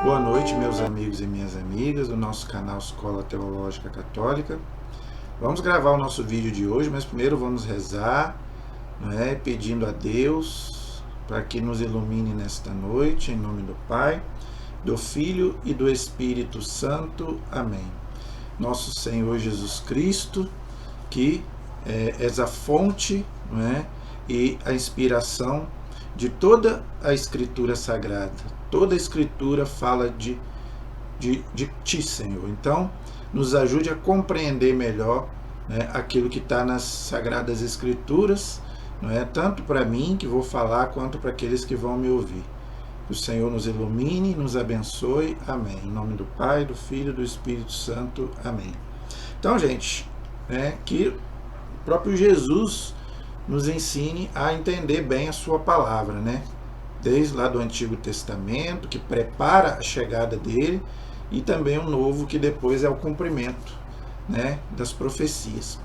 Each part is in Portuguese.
Boa noite, meus amigos e minhas amigas do nosso canal Escola Teológica Católica. Vamos gravar o nosso vídeo de hoje, mas primeiro vamos rezar, pedindo a Deus para que nos ilumine nesta noite, em nome do Pai, do Filho e do Espírito Santo. Amém. Nosso Senhor Jesus Cristo, que és a fonte, e a inspiração de toda a Escritura Sagrada. Toda a Escritura fala de Ti, Senhor. Então, nos ajude a compreender melhor aquilo que está nas Sagradas Escrituras, tanto para mim, que vou falar, quanto para aqueles que vão me ouvir. Que o Senhor nos ilumine, nos abençoe. Amém. Em nome do Pai, do Filho e do Espírito Santo. Amém. Então, gente, que o próprio Jesus nos ensine a entender bem a sua palavra, desde lá do Antigo Testamento, que prepara a chegada dele, e também o Novo, que depois é o cumprimento das profecias.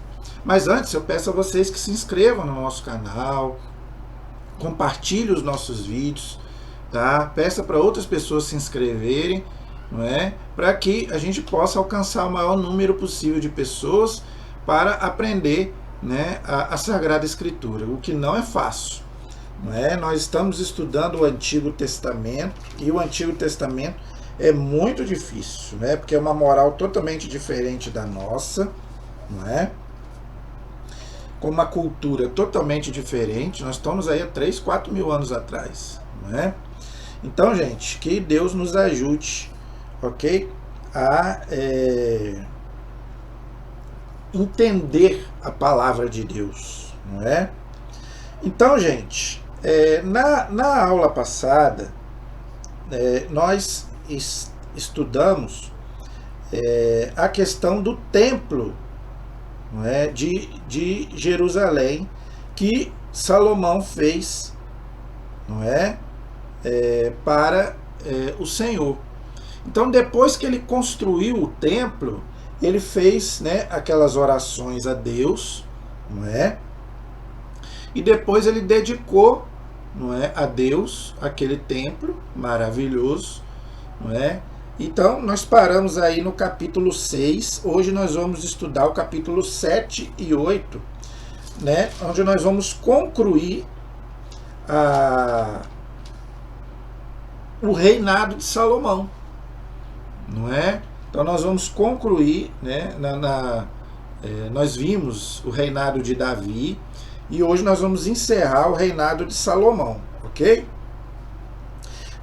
Mas antes, eu peço a vocês que se inscrevam no nosso canal, compartilhem os nossos vídeos, tá? Peça para outras pessoas se inscreverem, para que a gente possa alcançar o maior número possível de pessoas para aprender a Sagrada Escritura, o que não é fácil. Nós estamos estudando o Antigo Testamento, e o Antigo Testamento é muito difícil, porque é uma moral totalmente diferente da nossa, com uma cultura totalmente diferente. Nós estamos aí há 3, 4 mil anos atrás, Então, gente, que Deus nos ajude, ok? A entender a palavra de Deus, Então, gente, na aula passada, nós estudamos a questão do templo, de Jerusalém, que Salomão fez, para o Senhor. Então, depois que ele construiu o templo, ele fez aquelas orações a Deus, e depois ele dedicou a Deus aquele templo maravilhoso, Então, nós paramos aí no capítulo 6, hoje nós vamos estudar o capítulo 7 e 8, onde nós vamos concluir o reinado de Salomão, Então, nós vamos concluir, nós vimos o reinado de Davi, e hoje nós vamos encerrar o reinado de Salomão, ok?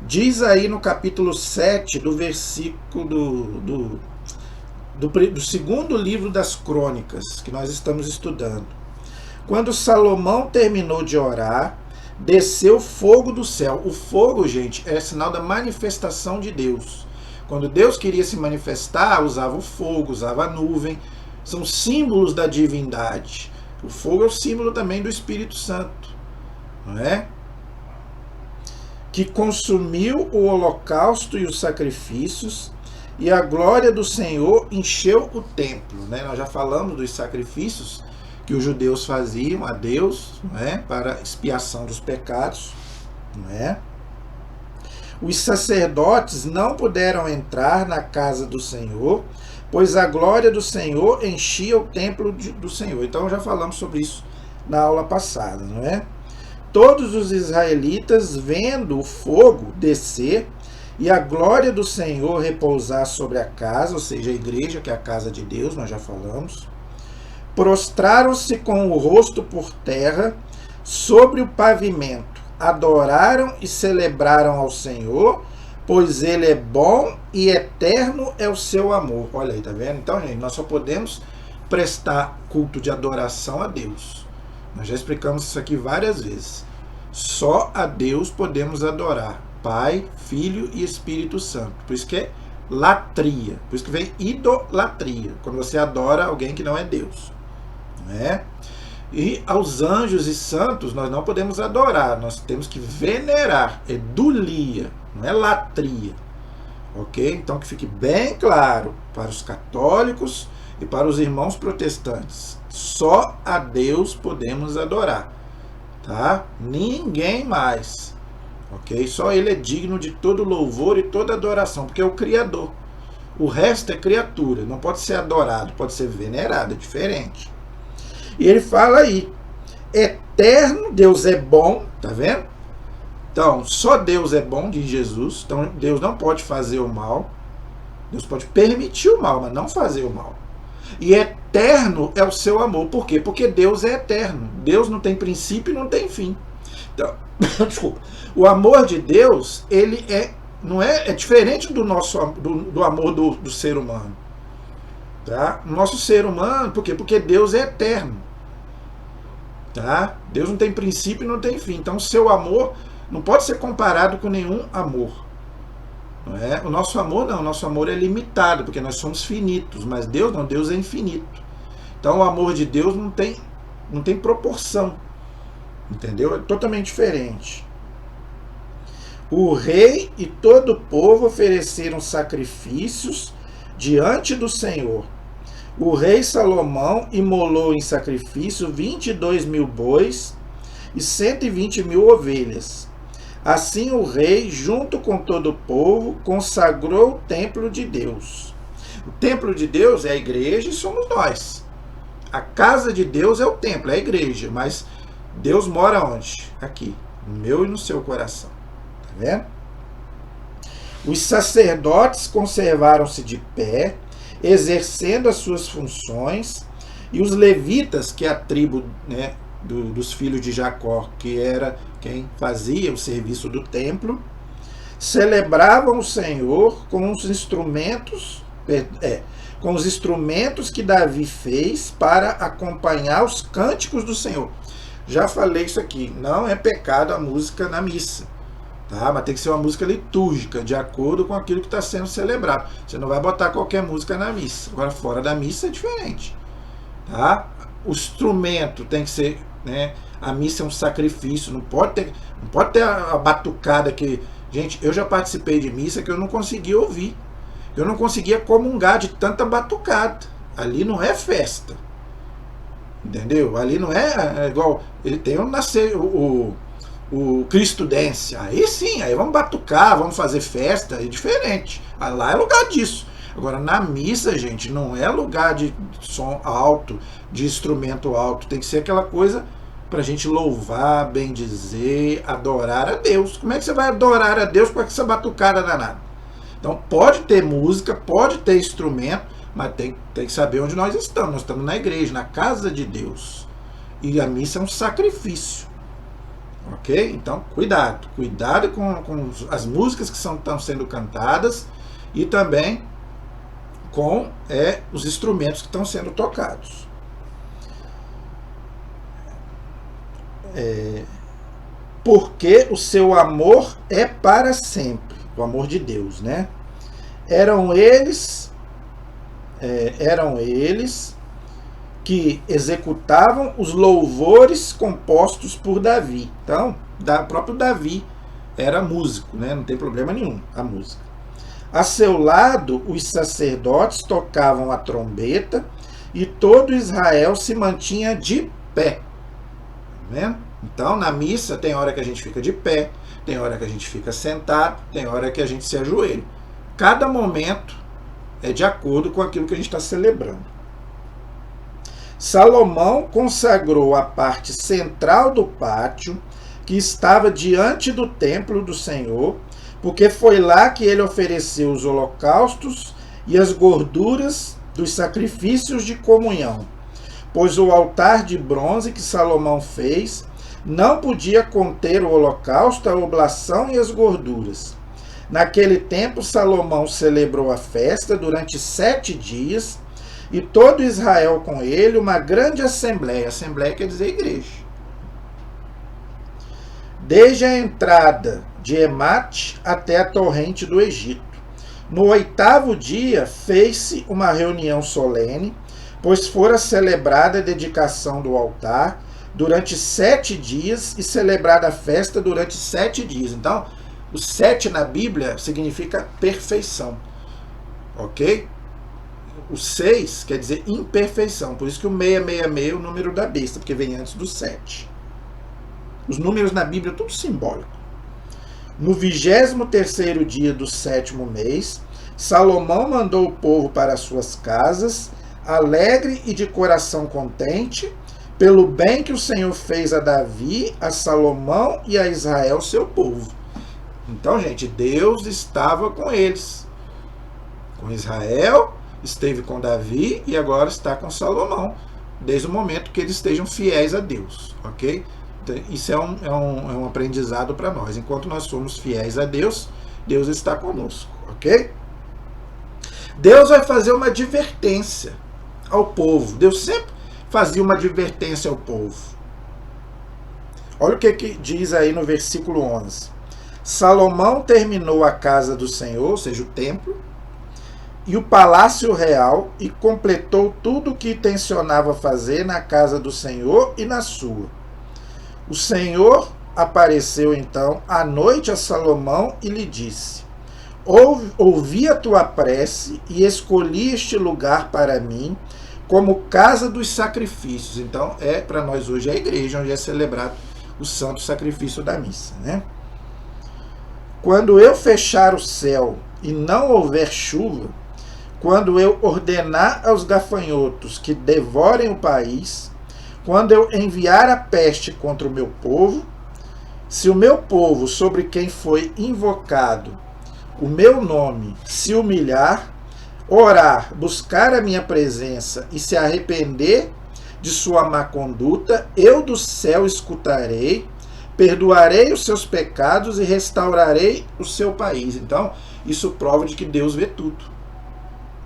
Diz aí no capítulo 7 do versículo do segundo livro das Crônicas, que nós estamos estudando. Quando Salomão terminou de orar, desceu fogo do céu. O fogo, gente, é sinal da manifestação de Deus. Quando Deus queria se manifestar, usava o fogo, usava a nuvem. São símbolos da divindade. O fogo é o símbolo também do Espírito Santo, que consumiu o holocausto e os sacrifícios, e a glória do Senhor encheu o templo. Nós já falamos dos sacrifícios que os judeus faziam a Deus, para expiação dos pecados, Os sacerdotes não puderam entrar na casa do Senhor, pois a glória do Senhor enchia o templo do Senhor. Então já falamos sobre isso na aula passada, Todos os israelitas, vendo o fogo descer e a glória do Senhor repousar sobre a casa, ou seja, a igreja, que é a casa de Deus, nós já falamos, prostraram-se com o rosto por terra sobre o pavimento, adoraram e celebraram ao Senhor, pois Ele é bom e eterno é o seu amor. Olha aí, tá vendo? Então, gente, nós só podemos prestar culto de adoração a Deus. Nós já explicamos isso aqui várias vezes. Só a Deus podemos adorar. Pai, Filho e Espírito Santo. Por isso que é latria. Por isso que vem idolatria. Quando você adora alguém que não é Deus. E aos anjos e santos nós não podemos adorar. Nós temos que venerar. É dulia. Não é latria, ok? Então que fique bem claro para os católicos e para os irmãos protestantes. Só a Deus podemos adorar, tá? Ninguém mais, ok? Só Ele é digno de todo louvor e toda adoração, porque é o Criador. O resto é criatura, não pode ser adorado, pode ser venerado, é diferente. E ele fala aí, eterno, Deus é bom, tá vendo? Então, só Deus é bom, diz Jesus. Então, Deus não pode fazer o mal. Deus pode permitir o mal, mas não fazer o mal. E eterno é o seu amor. Por quê? Porque Deus é eterno. Deus não tem princípio e não tem fim. Então, desculpa. O amor de Deus, ele é diferente do nosso do amor do ser humano. Tá? O nosso ser humano, por quê? Porque Deus é eterno. Tá? Deus não tem princípio e não tem fim. Então, o seu amor não pode ser comparado com nenhum amor. Não é? O nosso amor não, o nosso amor é limitado, porque nós somos finitos, mas Deus não, Deus é infinito. Então o amor de Deus não tem proporção, entendeu? É totalmente diferente. O rei e todo o povo ofereceram sacrifícios diante do Senhor. O rei Salomão imolou em sacrifício 22.000 bois e 120.000 ovelhas. Assim o rei, junto com todo o povo, consagrou o templo de Deus. O templo de Deus é a igreja e somos nós. A casa de Deus é o templo, é a igreja. Mas Deus mora onde? Aqui, no meu e no seu coração. Tá vendo? Os sacerdotes conservaram-se de pé, exercendo as suas funções, e os levitas, que é a tribo, né, dos filhos de Jacó, que era quem fazia o serviço do templo, celebravam o Senhor com os instrumentos que Davi fez para acompanhar os cânticos do Senhor. Já falei isso aqui, não é pecado a música na missa, tá? Mas tem que ser uma música litúrgica, de acordo com aquilo que está sendo celebrado. Você não vai botar qualquer música na missa. Agora, fora da missa é diferente, tá? O instrumento tem que ser, né? A missa é um sacrifício, não pode ter a batucada que... Gente, eu já participei de missa que eu não conseguia ouvir. Eu não conseguia comungar de tanta batucada. Ali não é festa. Entendeu? Ali não é igual... Ele tem o Cristo Dance. Aí sim, aí vamos batucar, vamos fazer festa, é diferente. Lá é lugar disso. Agora, na missa, gente, não é lugar de som alto, de instrumento alto. Tem que ser aquela coisa para a gente louvar, bendizer, adorar a Deus. Como é que você vai adorar a Deus com essa batucada danada? Então, pode ter música, pode ter instrumento, mas tem que saber onde nós estamos. Nós estamos na igreja, na casa de Deus. E a missa é um sacrifício. Ok? Então, cuidado. Cuidado com as músicas que estão sendo cantadas e também com os instrumentos que estão sendo tocados. Porque o seu amor é para sempre. O amor de Deus, né? Eram eles que executavam os louvores compostos por Davi. Então, o próprio Davi era músico, né? Não tem problema nenhum a música. A seu lado, os sacerdotes tocavam a trombeta e todo Israel se mantinha de pé. Tá vendo? Então, na missa, tem hora que a gente fica de pé, tem hora que a gente fica sentado, tem hora que a gente se ajoelha. Cada momento é de acordo com aquilo que a gente está celebrando. Salomão consagrou a parte central do pátio, que estava diante do templo do Senhor, porque foi lá que ele ofereceu os holocaustos e as gorduras dos sacrifícios de comunhão, pois o altar de bronze que Salomão fez não podia conter o holocausto, a oblação e as gorduras. Naquele tempo, Salomão celebrou a festa durante 7 dias, e todo Israel com ele, uma grande assembleia. Assembleia quer dizer igreja. Desde a entrada de Emate até a torrente do Egito. No 8º dia, fez-se uma reunião solene, pois fora celebrada a dedicação do altar durante 7 dias e celebrada a festa durante 7 dias. Então, o 7 na Bíblia significa perfeição. Ok? O 6 quer dizer imperfeição. Por isso que o 666 é o número da besta, porque vem antes do 7. Os números na Bíblia é tudo simbólico. No 23º dia do 7º mês, Salomão mandou o povo para suas casas, alegre e de coração contente, pelo bem que o Senhor fez a Davi, a Salomão e a Israel, seu povo. Então, gente, Deus estava com eles. Com Israel, esteve com Davi e agora está com Salomão, desde o momento que eles estejam fiéis a Deus, ok? Então, isso é um aprendizado para nós. Enquanto nós somos fiéis a Deus, Deus está conosco, ok? Deus vai fazer uma advertência ao povo. Deus sempre fazia uma advertência ao povo. Olha o que diz aí no versículo 11. Salomão terminou a casa do Senhor, ou seja, o templo, e o palácio real, e completou tudo o que intencionava fazer na casa do Senhor e na sua. O Senhor apareceu então à noite a Salomão e lhe disse: ouvi a tua prece e escolhi este lugar para mim como casa dos sacrifícios. Então, para nós hoje a igreja onde é celebrado o santo sacrifício da missa, né? Quando eu fechar o céu e não houver chuva, quando eu ordenar aos gafanhotos que devorem o país, quando eu enviar a peste contra o meu povo, se o meu povo, sobre quem foi invocado o meu nome, se humilhar, orar, buscar a minha presença e se arrepender de sua má conduta, eu do céu escutarei, perdoarei os seus pecados e restaurarei o seu país. Então, isso prova de que Deus vê tudo.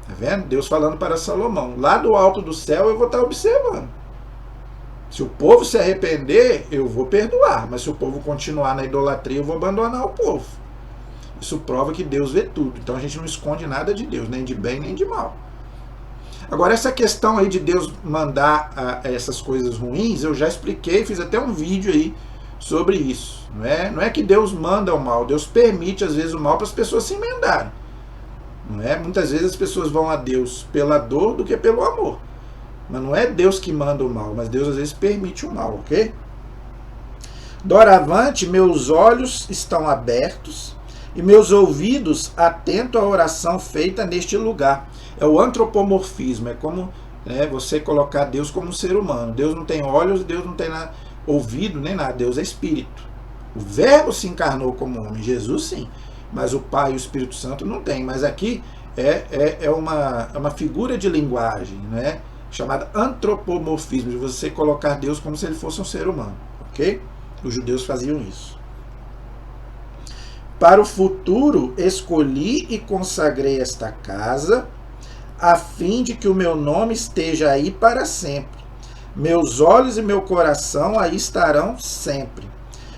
Tá vendo? Deus falando para Salomão. Lá do alto do céu eu vou estar observando. Se o povo se arrepender, eu vou perdoar. Mas se o povo continuar na idolatria, eu vou abandonar o povo. Isso prova que Deus vê tudo. Então a gente não esconde nada de Deus, nem de bem nem de mal. Agora, essa questão aí de Deus mandar essas coisas ruins, eu já expliquei, fiz até um vídeo aí sobre isso. Não é que Deus manda o mal, Deus permite às vezes o mal para as pessoas se emendarem. Não é? Muitas vezes as pessoas vão a Deus pela dor do que pelo amor. Mas não é Deus que manda o mal, mas Deus às vezes permite o mal, ok? Doravante, meus olhos estão abertos e meus ouvidos atentos à oração feita neste lugar. É o antropomorfismo, é como você colocar Deus como um ser humano. Deus não tem olhos, Deus não tem ouvido nem nada, Deus é espírito. O Verbo se encarnou como homem, Jesus sim, mas o Pai e o Espírito Santo não tem. Mas aqui é uma figura de linguagem, né? Chamada antropomorfismo, de você colocar Deus como se ele fosse um ser humano, ok? Os judeus faziam isso. Para o futuro, escolhi e consagrei esta casa, a fim de que o meu nome esteja aí para sempre. Meus olhos e meu coração aí estarão sempre.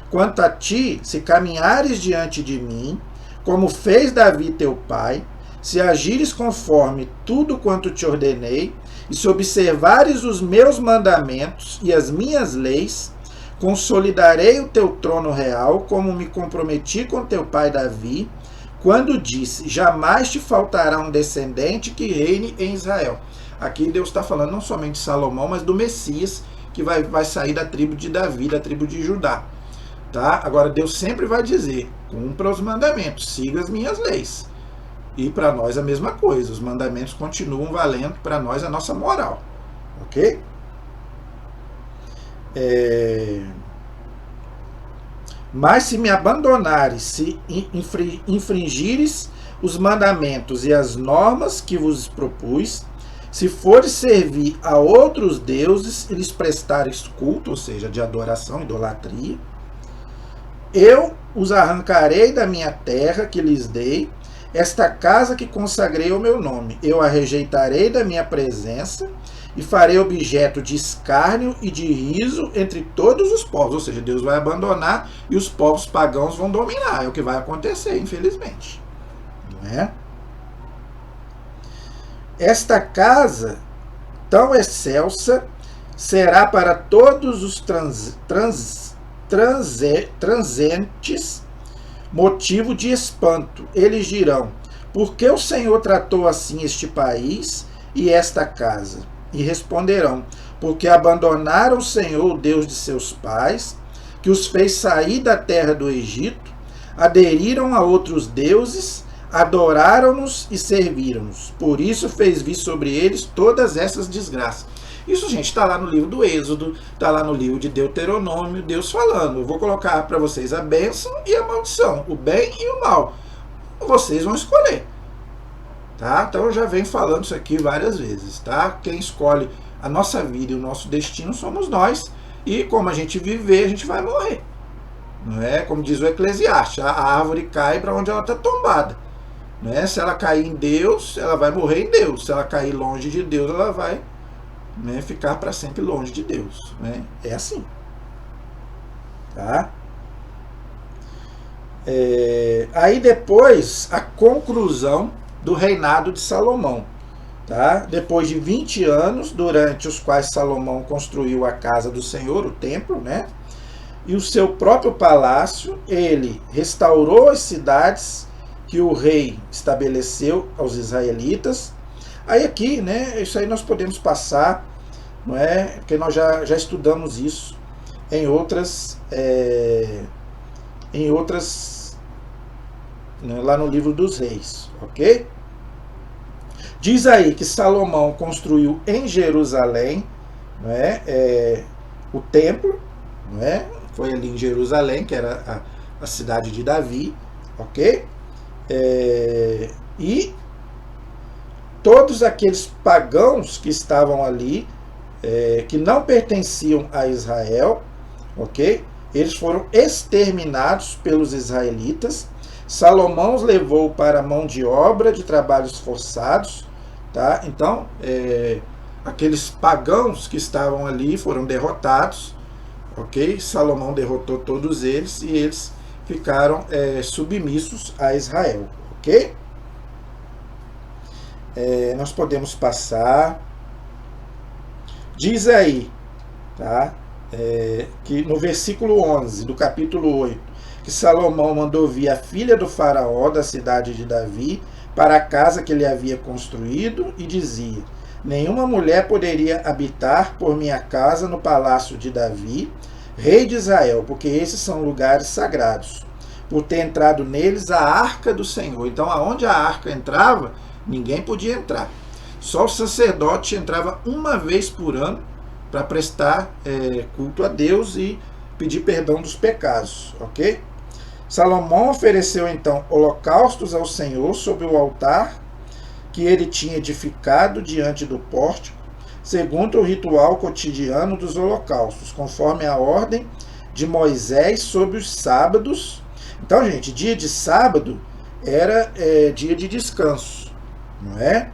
Quanto a ti, se caminhares diante de mim, como fez Davi teu pai, se agires conforme tudo quanto te ordenei, e se observares os meus mandamentos e as minhas leis, consolidarei o teu trono real, como me comprometi com teu pai Davi, quando disse: jamais te faltará um descendente que reine em Israel. Aqui Deus está falando não somente de Salomão, mas do Messias, que vai sair da tribo de Davi, da tribo de Judá. Tá? Agora Deus sempre vai dizer: cumpra os mandamentos, siga as minhas leis. E para nós a mesma coisa, os mandamentos continuam valendo para nós a nossa moral. Ok? Mas se me abandonares, se infringires os mandamentos e as normas que vos propus, se fores servir a outros deuses e lhes prestares culto, ou seja, de adoração, idolatria, eu os arrancarei da minha terra que lhes dei, esta casa que consagrei ao meu nome. Eu a rejeitarei da minha presença e farei objeto de escárnio e de riso entre todos os povos. Ou seja, Deus vai abandonar e os povos pagãos vão dominar. É o que vai acontecer, infelizmente. Não é? Esta casa tão excelsa será para todos os transentes motivo de espanto. Eles dirão: por que o Senhor tratou assim este país e esta casa? E responderão: porque abandonaram o Senhor, o Deus de seus pais, que os fez sair da terra do Egito, aderiram a outros deuses, adoraram-nos e serviram-nos. Por isso fez vir sobre eles todas essas desgraças. Isso, gente, está lá no livro do Êxodo, está lá no livro de Deuteronômio, Deus falando. Eu vou colocar para vocês a bênção e a maldição, o bem e o mal. Vocês vão escolher. Tá? Então eu já venho falando isso aqui várias vezes. Tá? Quem escolhe a nossa vida e o nosso destino somos nós. E como a gente viver, a gente vai morrer. Não é? Como diz o Eclesiastes, a árvore cai para onde ela está tombada. Não é? Se ela cair em Deus, ela vai morrer em Deus. Se ela cair longe de Deus, ela vai, né, ficar para sempre longe de Deus. Né? É assim. Tá? Aí depois, a conclusão do reinado de Salomão. Tá? Depois de 20 anos, durante os quais Salomão construiu a casa do Senhor, o templo, né? E o seu próprio palácio, ele restaurou as cidades que o rei estabeleceu aos israelitas. Aí aqui, né, isso aí nós podemos passar, não é? Porque nós já estudamos isso em outras, né, lá no livro dos reis, ok? Diz aí que Salomão construiu em Jerusalém, não é, o templo, não é? Foi ali em Jerusalém, que era a cidade de Davi, ok? E todos aqueles pagãos que estavam ali, que não pertenciam a Israel, ok? Eles foram exterminados pelos israelitas. Salomão os levou para a mão de obra de trabalhos forçados, tá? Então, aqueles pagãos que estavam ali foram derrotados, ok? Salomão derrotou todos eles e eles ficaram submissos a Israel, ok? Nós podemos passar. Diz aí, tá? Que no versículo 11 do capítulo 8, que Salomão mandou vir a filha do faraó da cidade de Davi para a casa que ele havia construído e dizia: nenhuma mulher poderia habitar por minha casa no palácio de Davi, rei de Israel, porque esses são lugares sagrados, por ter entrado neles a arca do Senhor. Então, aonde a arca entrava, ninguém podia entrar. Só o sacerdote entrava uma vez por ano para prestar culto a Deus e pedir perdão dos pecados, ok? Salomão ofereceu então holocaustos ao Senhor sobre o altar que ele tinha edificado diante do pórtico, segundo o ritual cotidiano dos holocaustos, conforme a ordem de Moisés sobre os sábados. Então, gente, dia de sábado era dia de descanso, não é?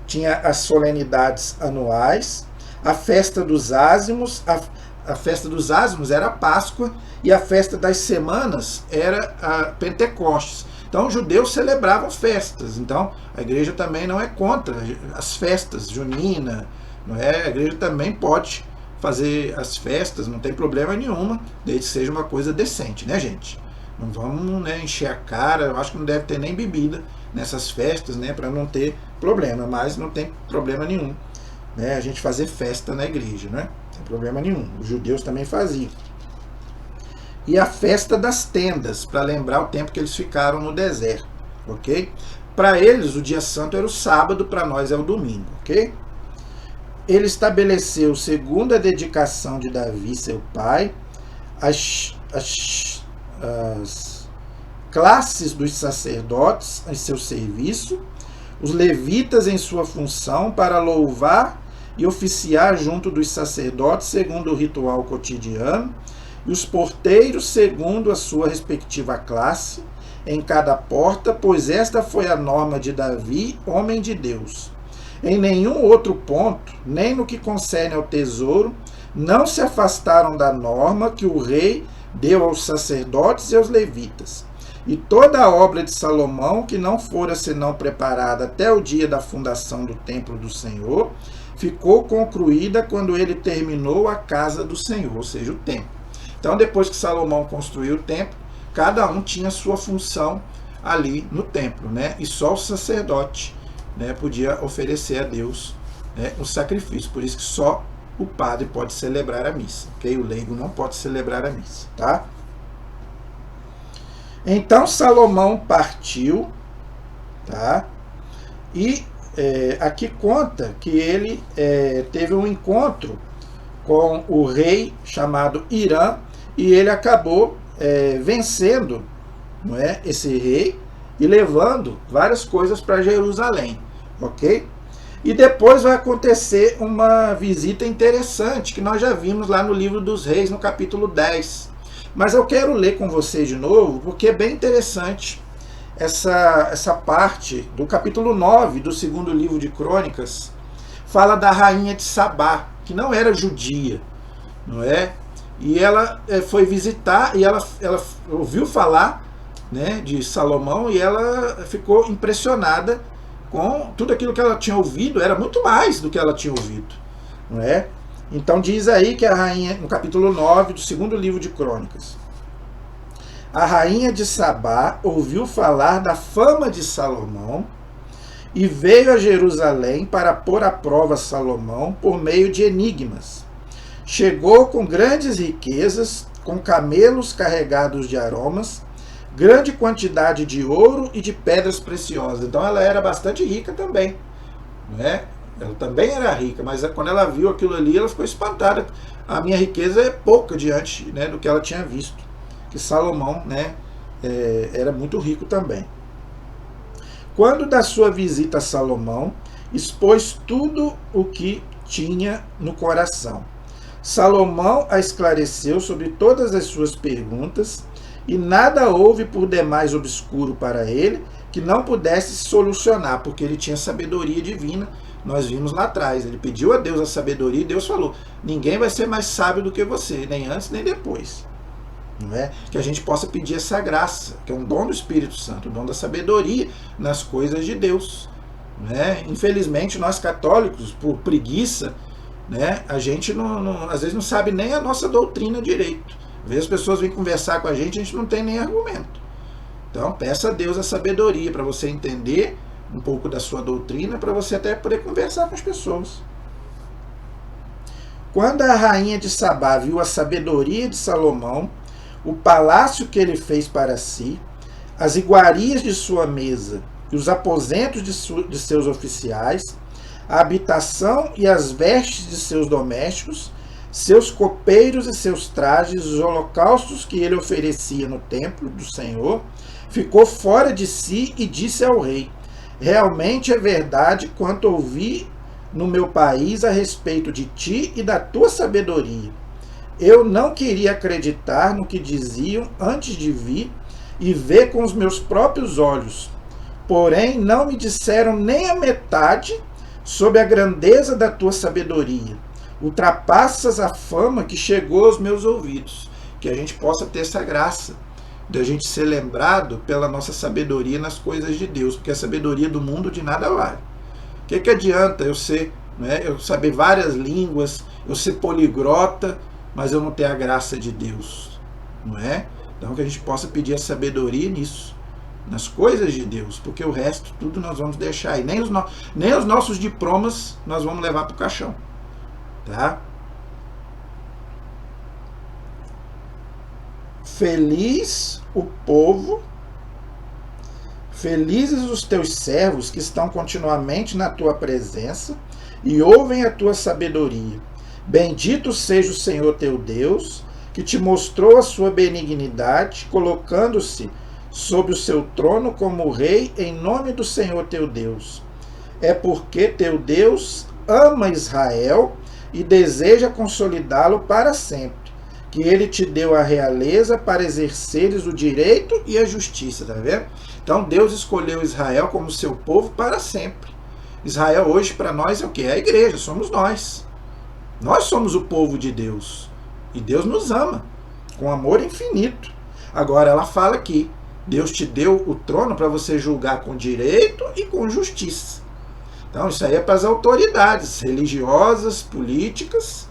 Tinha as solenidades anuais, a festa dos ázimos, a festa dos ázimos era a Páscoa e a festa das semanas era a Pentecostes. Então, os judeus celebravam festas. Então, a igreja também não é contra as festas junina, não é? A igreja também pode fazer as festas, não tem problema nenhuma, desde que seja uma coisa decente, né, gente? Não vamos, né, encher a cara. Eu acho que não deve ter nem bebida nessas festas, né, para não ter problema, mas não tem problema nenhum, né, a gente fazer festa na igreja, né? Não tem problema nenhum. Os judeus também faziam. E a festa das tendas, para lembrar o tempo que eles ficaram no deserto, ok? Para eles, o dia santo era o sábado, para nós é o domingo, ok? Ele estabeleceu, segundo a dedicação de Davi, seu pai, as classes dos sacerdotes em seu serviço, os levitas em sua função para louvar e oficiar junto dos sacerdotes segundo o ritual cotidiano, e os porteiros segundo a sua respectiva classe em cada porta, pois esta foi a norma de Davi, homem de Deus. Em nenhum outro ponto, nem no que concerne ao tesouro, não se afastaram da norma que o rei deu aos sacerdotes e aos levitas. E toda a obra de Salomão, que não fora senão preparada até o dia da fundação do templo do Senhor, ficou concluída quando ele terminou a casa do Senhor, ou seja, o templo. Então, depois que Salomão construiu o templo, cada um tinha sua função ali no templo, né? E só o sacerdote, né, podia oferecer a Deus, né, um sacrifício. Por isso que só o padre pode celebrar a missa, ok? O leigo não pode celebrar a missa, tá? Então Salomão partiu, tá? E aqui conta que ele teve um encontro com o rei chamado Irã, e ele acabou vencendo, não é, esse rei e levando várias coisas para Jerusalém, ok? E depois vai acontecer uma visita interessante que nós já vimos lá no livro dos Reis, no capítulo 10. Mas eu quero ler com vocês de novo, porque é bem interessante essa parte do capítulo 9 do segundo livro de Crônicas. Fala da rainha de Sabá, que não era judia, não é? E ela foi visitar e ela ouviu falar, né, de Salomão, e ela ficou impressionada com tudo aquilo que ela tinha ouvido. Era muito mais do que ela tinha ouvido, não é? Então diz aí que a rainha, no capítulo 9 do segundo livro de Crônicas, a rainha de Sabá ouviu falar da fama de Salomão e veio a Jerusalém para pôr à prova Salomão por meio de enigmas. Chegou com grandes riquezas, com camelos carregados de aromas, grande quantidade de ouro e de pedras preciosas. Então ela era bastante rica também, né? Ela também era rica, mas quando ela viu aquilo ali, ela ficou espantada. A minha riqueza é pouca diante, né, do que ela tinha visto. Que Salomão, né, era muito rico também. Quando da sua visita a Salomão, expôs tudo o que tinha no coração. Salomão a esclareceu sobre todas as suas perguntas, e nada houve por demais obscuro para ele que não pudesse solucionar, porque ele tinha sabedoria divina. Nós vimos lá atrás, ele pediu a Deus a sabedoria e Deus falou: ninguém vai ser mais sábio do que você, nem antes nem depois. Não é? Que a gente possa pedir essa graça, que é um dom do Espírito Santo, o dom da sabedoria nas coisas de Deus. Né? Infelizmente, nós católicos, por preguiça, né, a gente às vezes não sabe nem a nossa doutrina direito. Às vezes as pessoas vêm conversar com a gente não tem nem argumento. Então, peça a Deus a sabedoria para você entender um pouco da sua doutrina, para você até poder conversar com as pessoas. Quando a rainha de Sabá viu a sabedoria de Salomão, o palácio que ele fez para si, as iguarias de sua mesa e os aposentos de seus oficiais, a habitação e as vestes de seus domésticos, seus copeiros e seus trajes, os holocaustos que ele oferecia no templo do Senhor, ficou fora de si e disse ao rei: realmente é verdade quanto ouvi no meu país a respeito de ti e da tua sabedoria. Eu não queria acreditar no que diziam antes de vir e ver com os meus próprios olhos. Porém, não me disseram nem a metade sobre a grandeza da tua sabedoria. Ultrapassas a fama que chegou aos meus ouvidos. Que a gente possa ter essa graça de a gente ser lembrado pela nossa sabedoria nas coisas de Deus, porque a sabedoria do mundo de nada vale. O que adianta eu ser, né, eu saber várias línguas, eu ser poliglota, mas eu não ter a graça de Deus, não é? Então que a gente possa pedir a sabedoria nisso, nas coisas de Deus, porque o resto tudo nós vamos deixar aí, nem os nossos diplomas nós vamos levar para o caixão, tá? Feliz o povo, felizes os teus servos que estão continuamente na tua presença e ouvem a tua sabedoria. Bendito seja o Senhor teu Deus, que te mostrou a sua benignidade, colocando-se sobre o seu trono como rei em nome do Senhor teu Deus. É porque teu Deus ama Israel e deseja consolidá-lo para sempre, que ele te deu a realeza para exerceres o direito e a justiça, tá vendo? Então Deus escolheu Israel como seu povo para sempre. Israel hoje para nós é o que? É a igreja, somos nós. Nós somos o povo de Deus. E Deus nos ama com amor infinito. Agora ela fala que Deus te deu o trono para você julgar com direito e com justiça. Então isso aí é para as autoridades religiosas, políticas,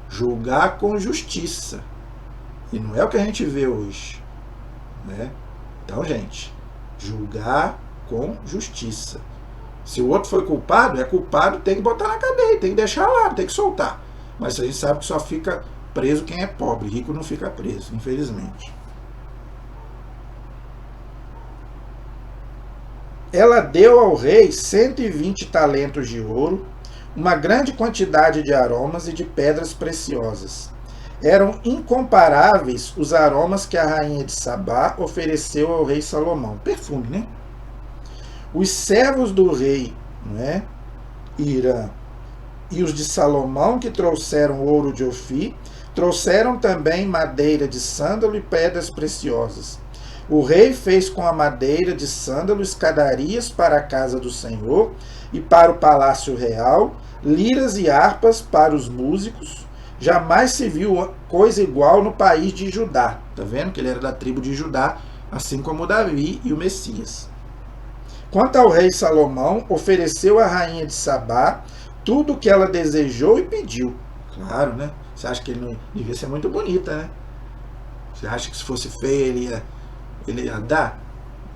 julgar com justiça. E não é o que a gente vê hoje, né? Então, gente, julgar com justiça. Se o outro foi culpado, é culpado, tem que botar na cadeia, tem que deixar lá, tem que soltar. Mas a gente sabe que só fica preso quem é pobre, rico não fica preso, infelizmente. ela deu ao rei 120 talentos de ouro, uma grande quantidade de aromas e de pedras preciosas. Eram incomparáveis os aromas que a rainha de Sabá ofereceu ao rei Salomão. Perfume, né? Os servos do rei, né, Irã, e os de Salomão, que trouxeram ouro de Ofir, trouxeram também madeira de sândalo e pedras preciosas. O rei fez com a madeira de sândalo escadarias para a casa do Senhor e para o palácio real, liras e harpas para os músicos. Jamais se viu coisa igual no país de Judá. Está vendo que ele era da tribo de Judá, assim como Davi e o Messias. Quanto ao rei Salomão, ofereceu à rainha de Sabá tudo o que ela desejou e pediu. Claro, né? Você acha que ele não devia ser muito bonita, né? Você acha que se fosse feia ele ia dar?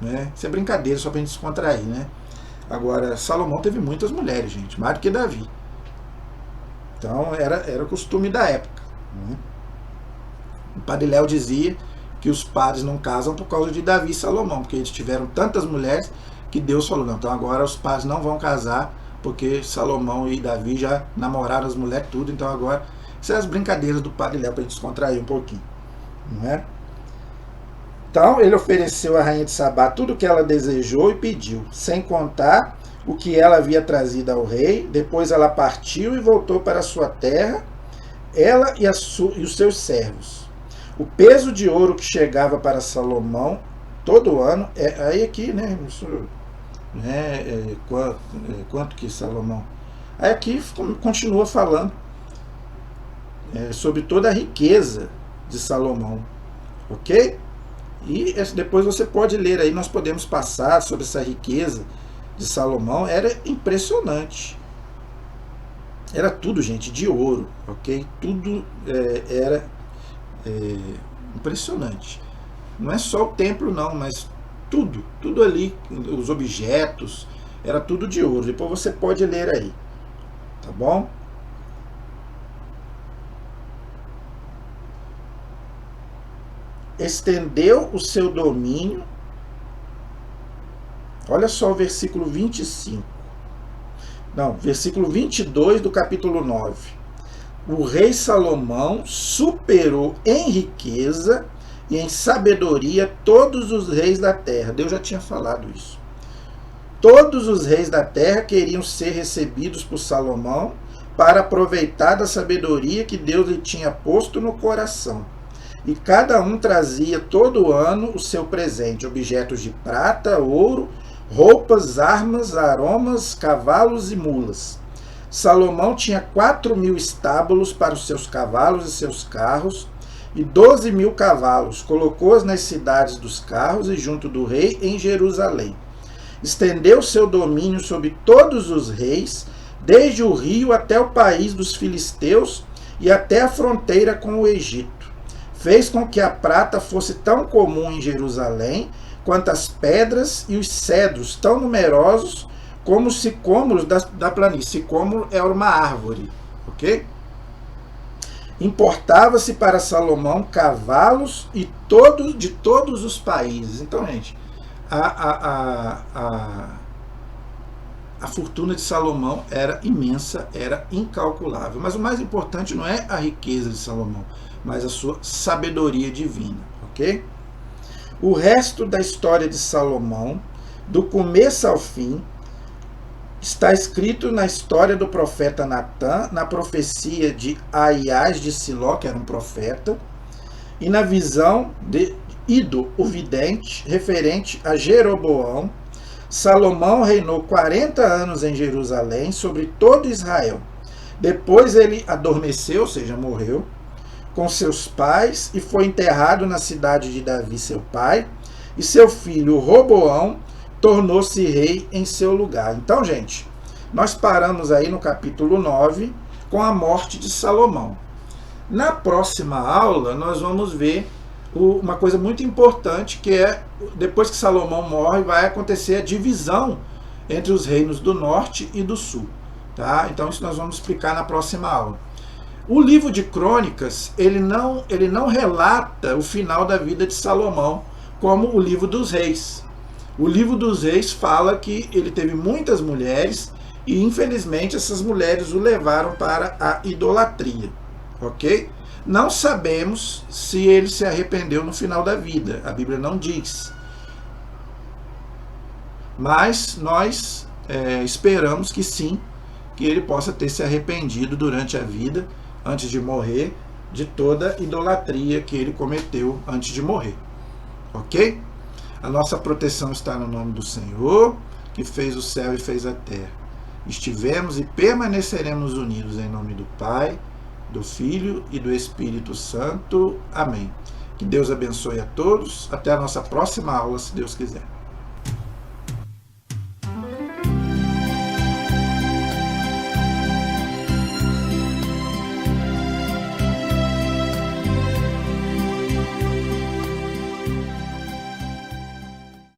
Né? Isso é brincadeira, só pra gente descontrair, né? Agora, Salomão teve muitas mulheres, gente, mais do que Davi. Então, era o costume da época. Né? O Padre Léo dizia que os padres não casam por causa de Davi e Salomão, porque eles tiveram tantas mulheres que Deus falou, não, então agora os padres não vão casar, porque Salomão e Davi já namoraram as mulheres tudo, então agora, isso é as brincadeiras do Padre Léo para a gente descontrair um pouquinho. Não é? Então, ele ofereceu à rainha de Sabá tudo o que ela desejou e pediu, sem contar o que ela havia trazido ao rei. Depois ela partiu e voltou para a sua terra, ela e os seus servos. O peso de ouro que chegava para Salomão todo ano, aí aqui, né, isso, quanto que Salomão... Aí aqui continua falando sobre toda a riqueza de Salomão, ok? E depois você pode ler aí, nós podemos passar sobre essa riqueza de Salomão, era impressionante. Era tudo, gente, de ouro, ok? Tudo era impressionante. Não é só o templo, não, mas tudo ali, os objetos, era tudo de ouro. Depois você pode ler aí, tá bom? Estendeu o seu domínio. Olha só o versículo 25. Não, versículo 22 do capítulo 9. O rei Salomão superou em riqueza e em sabedoria todos os reis da terra. Deus já tinha falado isso. Todos os reis da terra queriam ser recebidos por Salomão para aproveitar da sabedoria que Deus lhe tinha posto no coração. E cada um trazia todo ano o seu presente, objetos de prata, ouro, roupas, armas, aromas, cavalos e mulas. Salomão tinha 4.000 estábulos para os seus cavalos e seus carros, e 12.000 cavalos. Colocou-os nas cidades dos carros e junto do rei em Jerusalém. Estendeu seu domínio sobre todos os reis, desde o rio até o país dos filisteus e até a fronteira com o Egito. Fez com que a prata fosse tão comum em Jerusalém, quanto as pedras e os cedros tão numerosos como os sicômoros da planície. Sicômoro é uma árvore, ok? Importava-se para Salomão cavalos e de todos os países. Então, gente, a fortuna de Salomão era imensa, era incalculável. Mas o mais importante não é a riqueza de Salomão, mas a sua sabedoria divina, ok? O resto da história de Salomão, do começo ao fim, está escrito na história do profeta Natã, na profecia de Aias de Siló, que era um profeta, e na visão de Ido, o vidente, referente a Jeroboão. Salomão reinou 40 anos em Jerusalém sobre todo Israel. Depois ele adormeceu, ou seja, morreu, com seus pais e foi enterrado na cidade de Davi, seu pai, e seu filho Roboão tornou-se rei em seu lugar. Então, gente, nós paramos aí no capítulo 9 com a morte de Salomão. Na próxima aula, nós vamos ver uma coisa muito importante, que é, depois que Salomão morre, vai acontecer a divisão entre os reinos do norte e do sul. Tá? Então, isso nós vamos explicar na próxima aula. O livro de Crônicas, ele não relata o final da vida de Salomão, como o livro dos reis. O livro dos Reis fala que ele teve muitas mulheres e infelizmente essas mulheres o levaram para a idolatria, ok? Não sabemos se ele se arrependeu no final da vida, a Bíblia não diz. Mas nós esperamos que sim, que ele possa ter se arrependido durante a vida, antes de morrer, de toda idolatria que ele cometeu antes de morrer, ok? A nossa proteção está no nome do Senhor, que fez o céu e fez a terra. Estivemos e permaneceremos unidos em nome do Pai, do Filho e do Espírito Santo. Amém. Que Deus abençoe a todos. Até a nossa próxima aula, se Deus quiser.